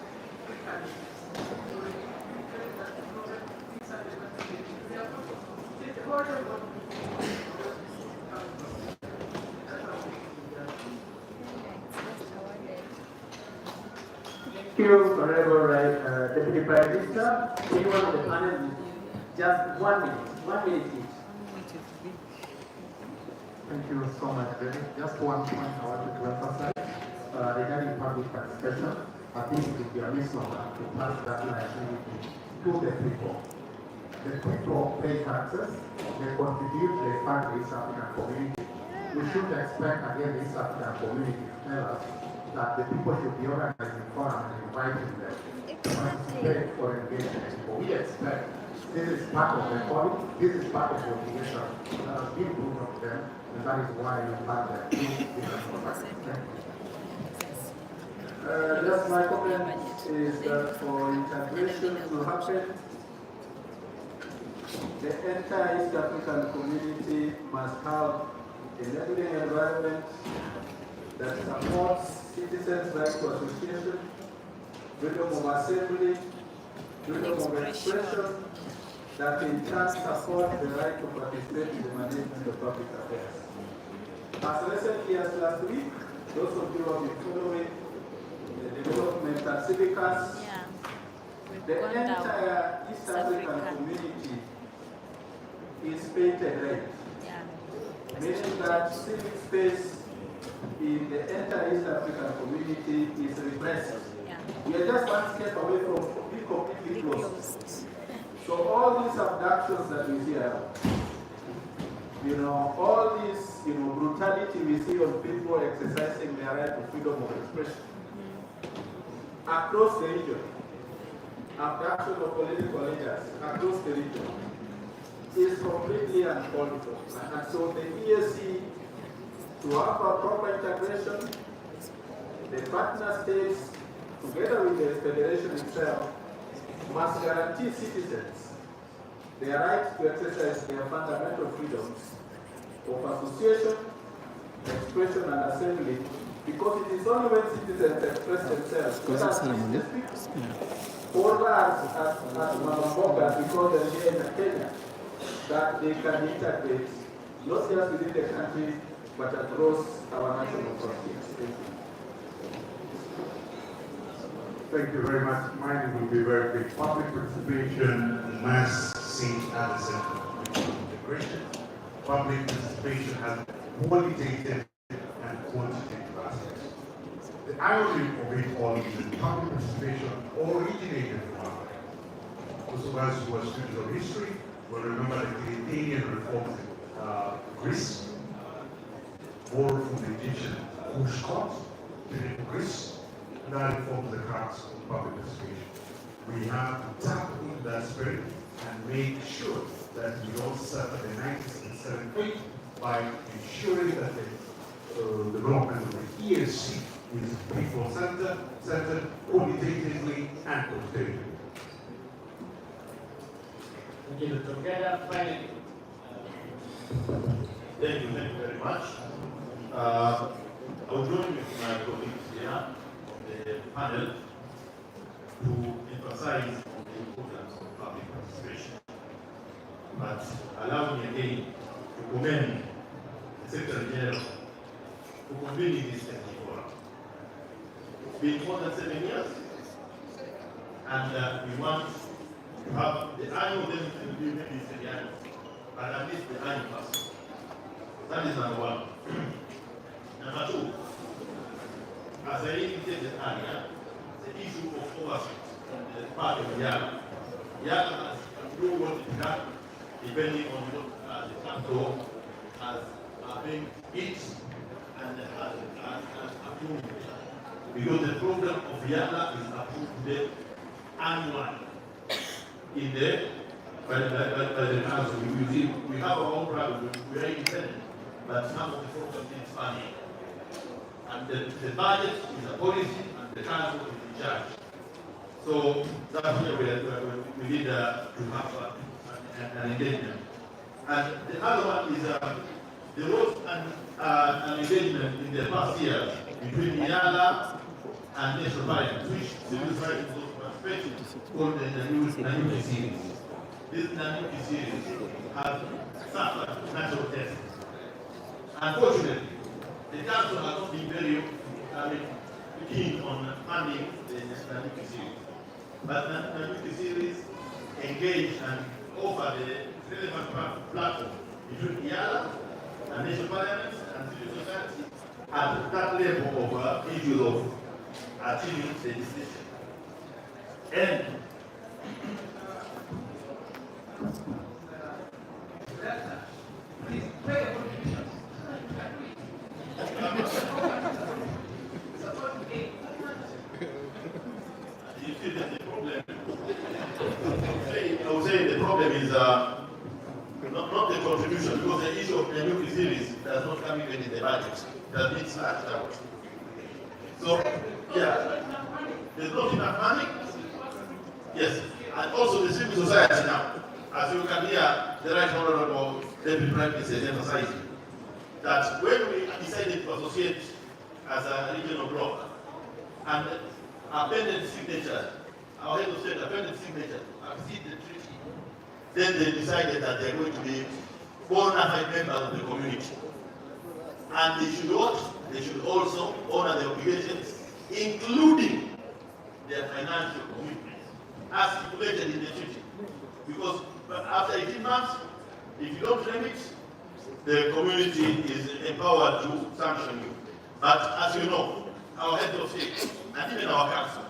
Thank you, Honorable Deputy Prime Minister. Anyone on the panel, just 1 minute. 1 minute each. Thank you so much, David. Just one point I wanted to emphasize regarding public participation. I think it would be a misnomer to pass that liability to the people. The people pay taxes, they contribute, they fund the East African community. We should expect again the East African community to tell us that the people should be organizing forums and inviting them to participate or engage in people. We expect this is part of the body, this is part of the obligation that has been put on them, and that is why we plan them to different just my comment is that for integration to happen, the entire East African community must have a learning environment that supports citizens' right to association, freedom of assembly, freedom of expression, that in turn support the right to participate in the management of public affairs. As recently as last week, those of you who have been following the development at Civicus, the entire East African community is painted red, meaning that civic space in the entire East African community is repressed. We are just one step away from being completely closed. So all these abductions that we hear, all this, brutality we see on people exercising their right to freedom of expression across the region, abduction of political leaders across the region, is completely uncalled for. And so the EAC, to have a proper integration, the partner states, together with the Federation itself, must guarantee citizens their right to exercise their fundamental freedoms of association, expression, and assembly, because it is only when citizens express themselves, or as Mamamboga, because they're here in Kenya, that they can integrate, not just within the country, but across our national frontiers. Thank you very much. Mine will be very quick. Public participation must see at the center of integration. Public participation has qualitative and quantitative aspects. The irony of it all is that public participation originated from Africa. Those of us who are students of history will remember the Canadian reforms in Greece, more from the Egyptian Kushkot to Greece. That informs the cracks of public participation. We have to tap into that spirit and make sure that we don't suffer the 1977 fate by ensuring that the development of the ESC is people-centered, qualitatively and quantitatively. Thank you, Dr. Keda. Finally. Thank you very much. I will join with my colleagues here. The panel to emphasize on the importance of public participation. But allow me again to commend the Secretary General for convening this technical forum. It's been more than 7 years, and we want to have the annual demonstration, maybe it's the annual, but at least the annual first. That is number one. Number two, as I indicated earlier, the issue of oversight on the part of Yala. Yala has to do what it can, depending on what the council has been hit and has approved. Because the program of Yala is approved today annually in by the council. We have our own program, we are independent, but some of the programs is funding. And the budget is a policy, and the council is in charge. So that's where we need to have an engagement. And the other one is there was an engagement in the past year between Yala and National Parliament, which civil society was participating called the Nanyuki series. This Nanyuki series has suffered natural tests. Unfortunately, the council has not been very keen on funding the Nanyuki series. But Nanyuki series engage and offer the relevant platform between Yala and national parliaments and civil society at that level of issues of achieving legislation. And I would say the problem is not the contribution, because the issue of the new series does not come even in the budget. That needs slashed out. So, yeah, there's not enough money. Yes, and also the civil society now. As you can hear, the Right Honorable Deputy Prime Minister is emphasizing that when we decided to associate as a regional bloc, and appended signatures, our head of state appended signatures, accede the treaty, then they decided that they're going to be bona fide members of the community. And they should what? They should also honor their obligations, including their financial commitments, as stipulated in the treaty. Because after 18 months, if you don't claim it, the community is empowered to sanction you. But as you know, our head of state and even our council,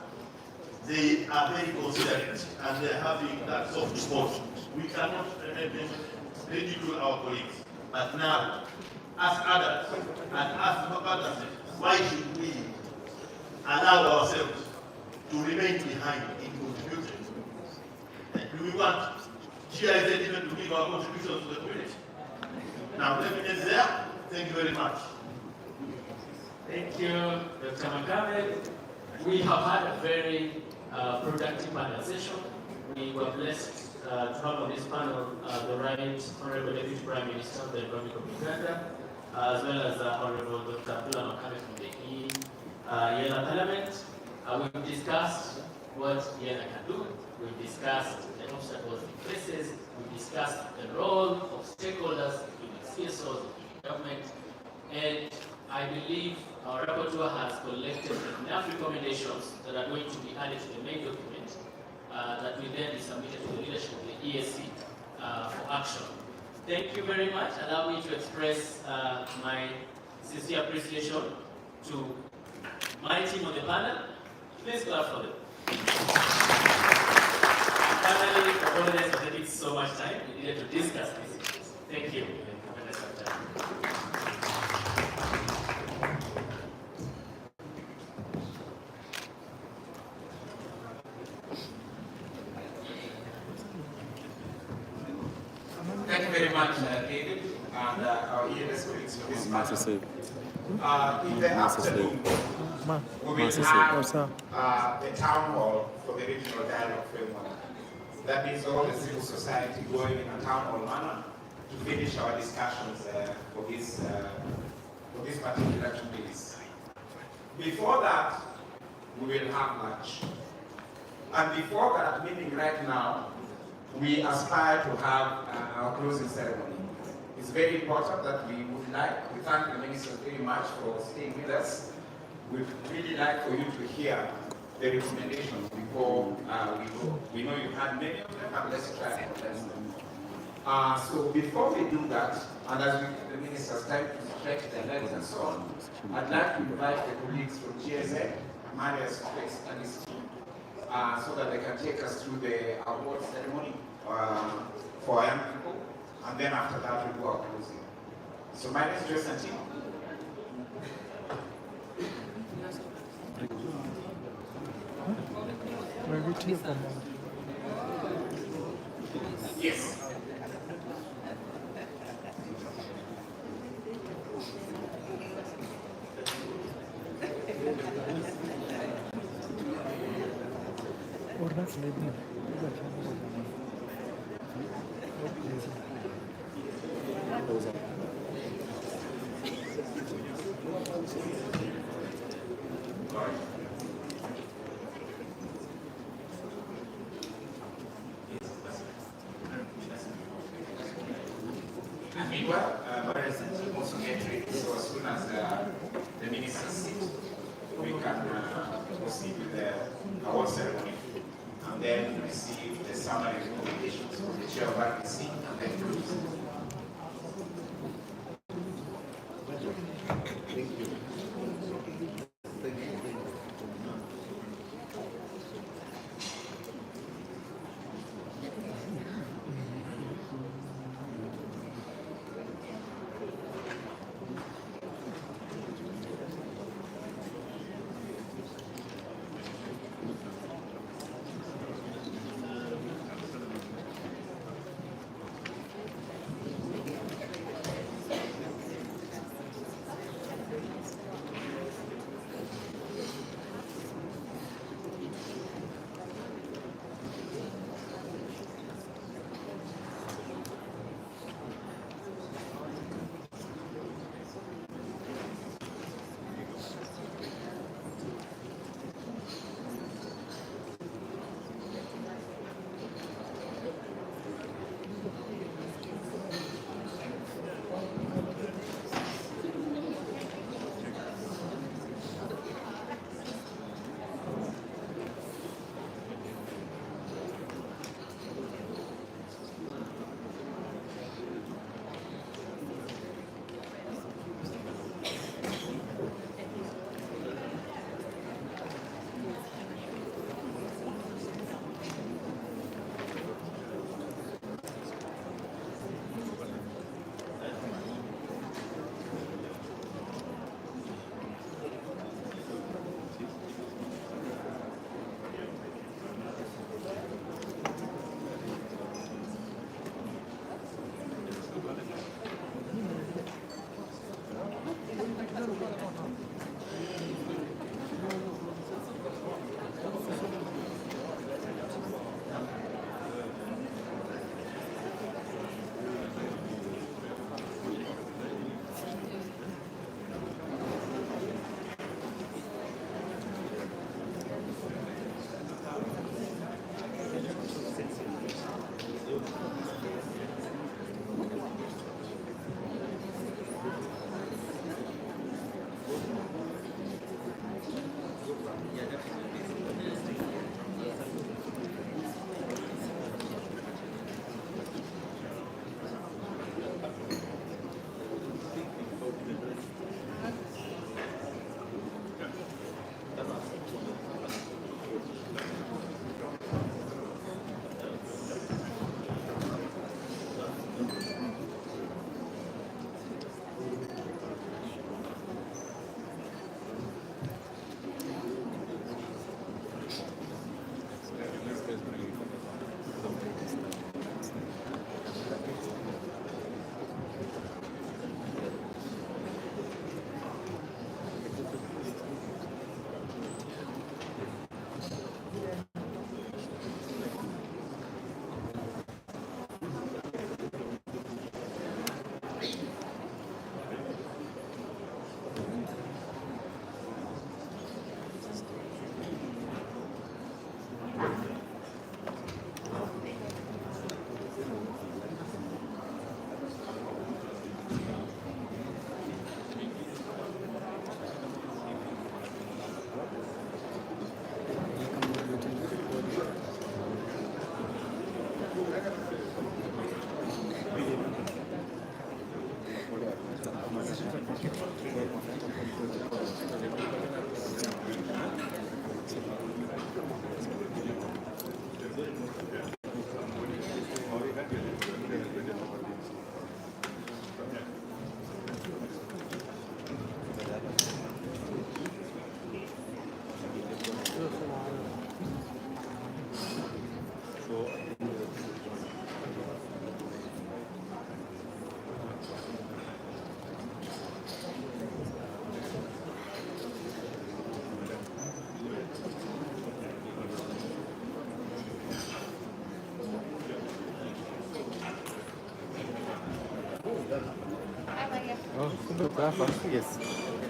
they are very considerate and they are having that soft spot. We cannot ridicule our colleagues. But now, as adults and as partners, why should we allow ourselves to remain behind in contributing? Do we want GIZ even to give our contributions to the community? Now, let me end there. Thank you very much. Thank you, Dr. Makame. We have had a very productive panel session. We were blessed to have on this panel the Right Honorable Deputy Prime Minister of the Republic of Uganda, as well as Honorable Dr. Abdullah Makame from the Yena Parliament. We've discussed what Yena can do. We've discussed the obstacles it faces. We've discussed the role of stakeholders, including CSOs, including government, and I believe our rapporteur has collected enough recommendations that are going to be added to the main document that will then be submitted to the leadership of the ESC for action. Thank you very much. Allow me to express my sincere appreciation to my team on the panel. Please clap for them. Finally, apologize for taking so much time. We needed to discuss these issues. Thank you. Thank you very much, David, and our ELS colleagues for this matter. In the afternoon, we will have the town hall for the regional dialogue framework. That means all the civil society going in a town hall manner to finish our discussions for this particular 2 days. Before that, we will have lunch. And before that, meaning right now, we aspire to have our closing ceremony. It's very important that we thank the minister very much for staying with us. We'd really like for you to hear the recommendations before we go. We know you've had many of them, but let's try and address them. So before we do that, and as we give the minister's time to stretch the legs and so on, I'd like to invite the colleagues from GSA, Maria's place and his team, so that they can take us through the award ceremony for young people, and then after that we'll do our closing. So my name is Jason T. Yes. Meanwhile, President also get ready, so as soon as the minister sits, we can proceed with the award ceremony and then receive the summary recommendations from the chair of RPC and then close. Oh, photographer. Yes.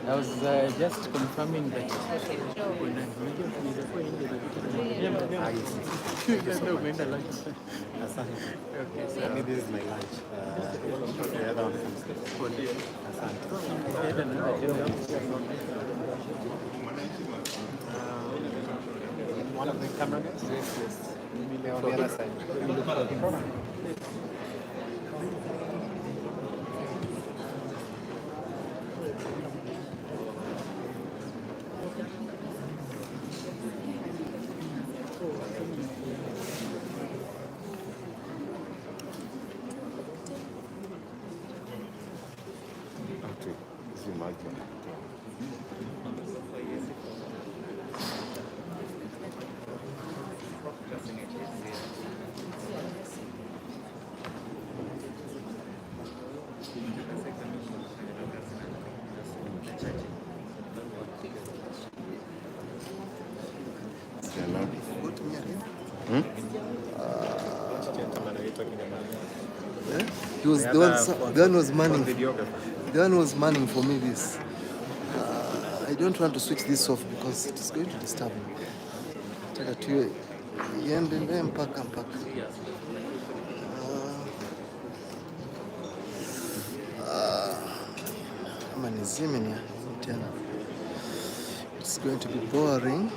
I was just confirming that. Okay, so maybe this is my lunch. The other one one of the camera guys? Yes. Maybe on the other side. He was the one was manning. The one was manning for me this. I don't want to switch this off because it is going to disturb me. Nataka tuwe iende mpaka. Ama nizime ni tena. It's going to be boring.